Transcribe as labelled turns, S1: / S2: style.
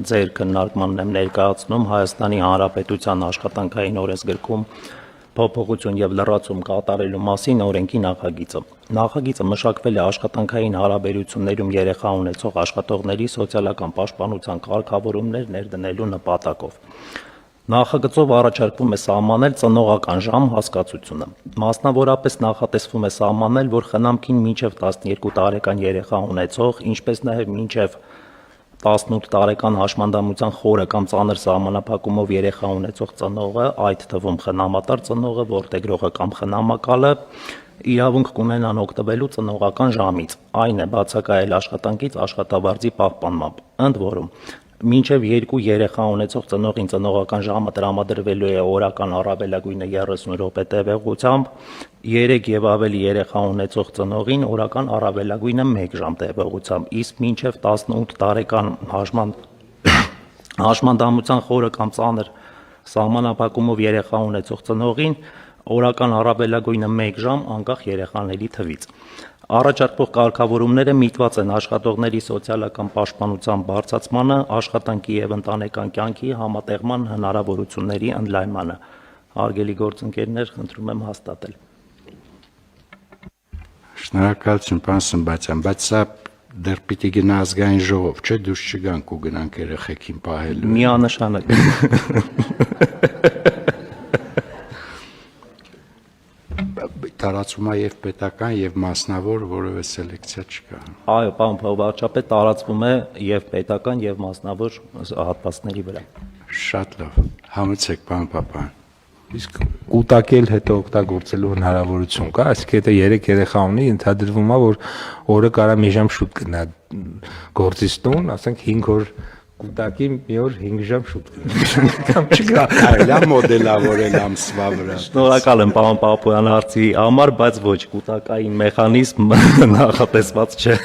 S1: ձեր քննարկմանն եմ ներկայացնում Հայաստանի Հանրապետության աշխատանքային օրենսգրքում փոփոխություն եւ լրացում կատարելու մասին օրենքի նախագիծը։ Նախագիծը մշակվել է աշխատանքային հարաբերություններում երեխա ունեցող աշխատողների սոցիալական պաշտպանության կարգավորումներ ներդնելու նպատակով։ Նախագծով առաջարկվում է սահմանել ծնողական ժամ հասկացությունը։ Մասնավորապես նախատեսվում է սահմանել, որ խնամքին մինչև 12 տարեկան երեխա ունեցող, ինչպես նաև մինչև 18 տարեկան հաշմանդամության խորը կամ ծանր սահմանափակումով երեխա ունեցող ծնողը, այդ թվում խնամատար ծնողը, որդեգրողը կամ խնամակալը, իրավունք կունենան օգտվելու ծնողական ժամից, այն է բացակայել աշխատանքից աշխատավարձի պահպանմամբ, ընդ որում մինչև 2 երեխա ունեցող ծնողին ծնողական ժամը տրամադրվելու է օրական առավելագույնը 30 րոպե տևողությամբ, 3 եւ ավելի երեխա ունեցող ծնողին օրական առավելագույնը 1 ժամ տևողությամբ, իսկ մինչև 18 տարեկան հաշմանդամության խորը կամ ծանր սահմանափակումով երեխա ունեցող ծնողին օրական առավելագույնը 1 ժամ անկախ երեխաների թվից։ Առաջարկվող կարգավորումները միտված են աշխատողների սոցիալական պաշտպանության բարձրացմանը, աշխատանքի եւ ընտանեկան կյանքի համատեղման հնարավորությունների ընդլայնմանը։ Հարգելի գործընկերներ, խնդրում եմ հաստատել։
S2: Շնորհակալություն, պարոն Սմբատյան, բայց սա դեռ պիտի գնա ազգային ժողով, չէ՞, դուրս չգանք ու գնանք երեխեքին պահելու։
S1: Միանշանակ։
S2: Տարածվում է եւ պետական եւ մասնավոր, որևէ սելեկցիա չկա։
S1: Այո, պարոն փոխվարչապետ, տարածվում է եւ պետական եւ մասնավոր հատվածների վրա։
S2: Շատ լավ։ Համեցեք, պարոն Պապյան։
S3: Իսկ կուտակել հետո օգտագործելու հնարավորություն կա, այսինքն եթե 3 երեխա ունի, ենթադրվում է, որ օրը կարա մի ժամ շուտ գնա գործից տուն, ասենք 5 օր կուտակի, մի օր 5 ժամ շուտ գնա։ Կամ չկա։
S2: Այլա մոդելավորել ամսվա վրա։
S1: Շնորհակալ եմ պարոն Պապոյան հարցի համար, բայց ոչ, կուտակային մեխանիզմ նախատեսված չէ։